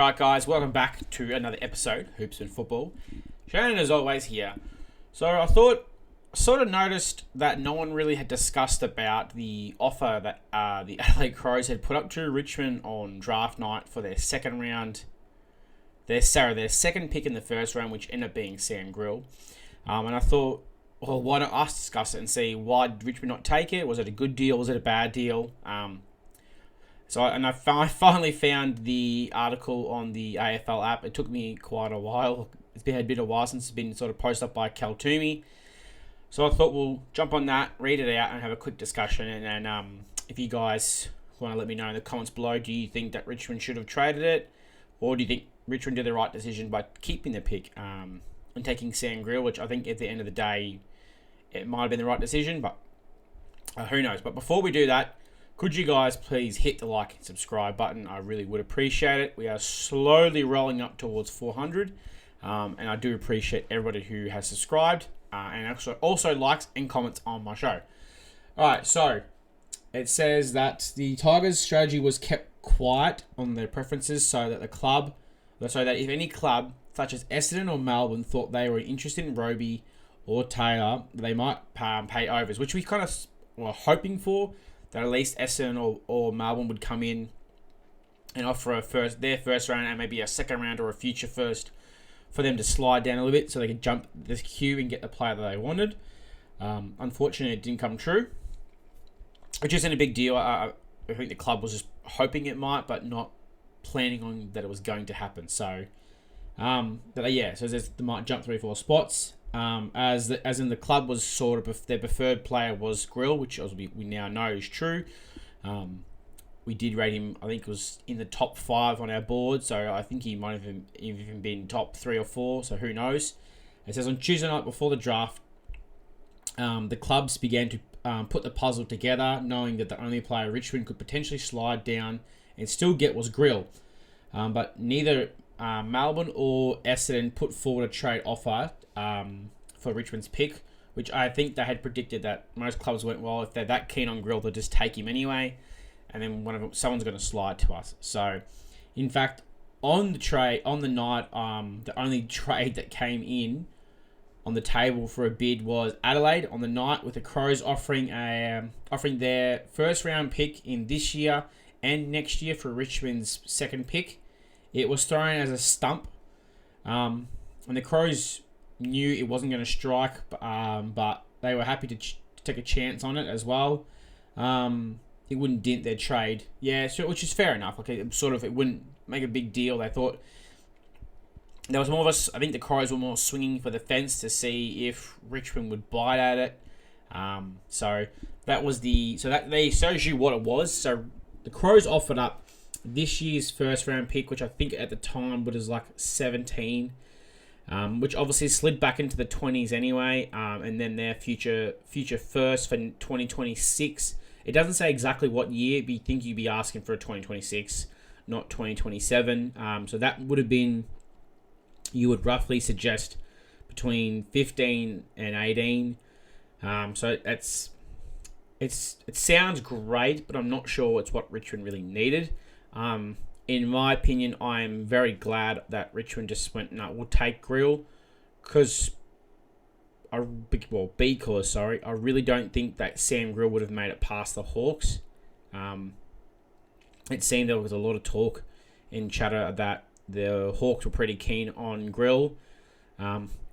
Alright guys, welcome back to another episode, Hoops and Football. Shannon is always here. So I sort of noticed that no one really had discussed about the offer that the Adelaide Crows had put up to Richmond on draft night for their second round. Their second pick in the first round, which ended up being Sam Grill. And I thought, well, why don't us discuss it and see why did Richmond not take it? Was it a good deal? Was it a bad deal? I finally found the article on the AFL app. It took me quite a while. It's been a bit of a while since it's been sort of posted up by Cal Toomey. So I thought we'll jump on that, read it out, and have a quick discussion. And if you guys want to let me know in the comments below, do you think that Richmond should have traded it? Or do you think Richmond did the right decision by keeping the pick and taking Sam Grill, which I think at the end of the day, it might have been the right decision, but who knows. But before we do that, could you guys please hit the like and subscribe button? I really would appreciate it. We are slowly rolling up towards 400. And I do appreciate everybody who has subscribed and also likes and comments on my show. Alright, so it says that the Tigers' strategy was kept quiet on their preferences so that if any club, such as Essendon or Melbourne, thought they were interested in Roby or Taylor, they might pay overs, which we kind of were hoping for. That at least Essendon or Melbourne would come in and offer their first round and maybe a second round or a future first for them to slide down a little bit so they could jump the queue and get the player that they wanted. Unfortunately, it didn't come true, which isn't a big deal. I think the club was just hoping it might, but not planning on that it was going to happen. So, so they might jump 3-4 spots. As in the club was sort of their preferred player was Grill, which we now know is true. We did rate him, I think it was in the top 5 on our board, so I think he might have even been top 3 or 4, so who knows. It says on Tuesday night before the draft, the clubs began to put the puzzle together, knowing that the only player Richmond could potentially slide down and still get was Grill. But neither Melbourne or Essendon put forward a trade offer for Richmond's pick, which I think they had predicted that most clubs went, well, if they're that keen on Grill, they'll just take him anyway, and then someone's going to slide to us. So, in fact, on the night, the only trade that came in on the table for a bid was Adelaide on the night, with the Crows offering their first round pick in this year and next year for Richmond's second pick. It was thrown as a stump, and the Crows knew it wasn't going to strike, but they were happy to take a chance on it as well. It wouldn't dent their trade, which is fair enough. Okay, it wouldn't make a big deal. They thought there was more of us. I think the Crows were more swinging for the fence to see if Richmond would bite at it. So that shows you what it was. So the Crows offered up this year's first round pick, which I think at the time was like 17. Which obviously slid back into the 20s anyway, and then their future first for 2026. It doesn't say exactly what year, but you think you'd be asking for a 2026, not 2027. So that would have been, you would roughly suggest between 15 and 18. So it sounds great, but I'm not sure it's what Richmond really needed. In my opinion, I'm very glad that Richmond just went, no, we'll take Grill, because I really don't think that Sam Grill would have made it past the Hawks. It seemed there was a lot of talk in chatter that the Hawks were pretty keen on Grill,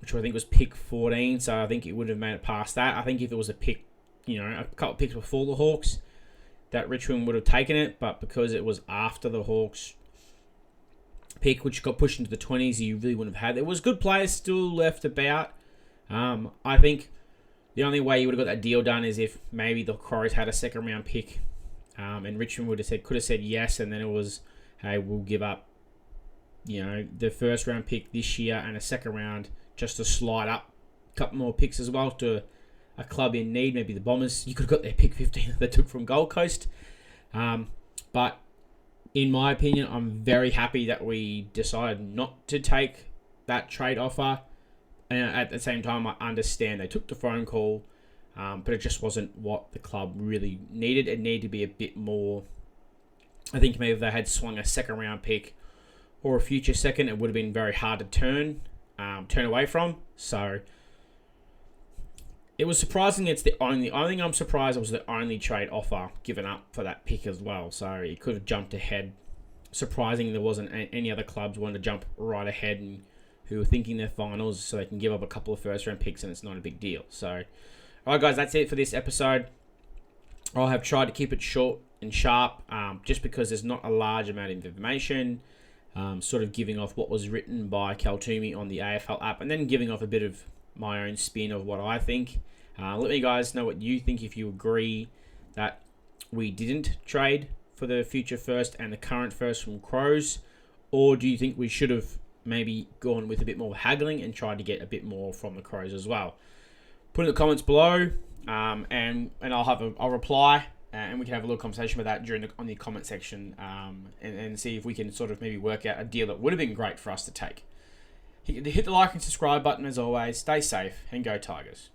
which I think was pick 14, so I think it would have made it past that. I think if it was a pick, a couple of picks before the Hawks, that Richmond would have taken it, but because it was after the Hawks pick, which got pushed into the 20s, you really wouldn't have had. There was good players still left about. I think the only way you would have got that deal done is if maybe the Crows had a second round pick, and Richmond could have said yes, and then it was, hey, we'll give up, the first round pick this year and a second round just to slide up a couple more picks as well to a club in need, maybe the Bombers. You could have got their pick 15 that they took from Gold Coast. But in my opinion, I'm very happy that we decided not to take that trade offer. And at the same time, I understand they took the phone call, but it just wasn't what the club really needed. It needed to be a bit more. I think maybe if they had swung a second round pick or a future second, it would have been very hard to turn away from. So it was surprising. It's the only thing I'm surprised it was the only trade offer given up for that pick as well. So it could have jumped ahead. Surprising there wasn't any other clubs wanting to jump right ahead and who were thinking their finals so they can give up a couple of first round picks and it's not a big deal. So, alright guys, that's it for this episode. I have tried to keep it short and sharp just because there's not a large amount of information. Sort of giving off what was written by Kaltumi on the AFL app and then giving off a bit of my own spin of what I think. Let me guys know what you think, if you agree that we didn't trade for the future first and the current first from Crows, or do you think we should have maybe gone with a bit more haggling and tried to get a bit more from the Crows as well? Put in the comments below, and I'll reply, and we can have a little conversation about that on the comment section, and see if we can sort of maybe work out a deal that would have been great for us to take. Hit the like and subscribe button as always. Stay safe and go Tigers.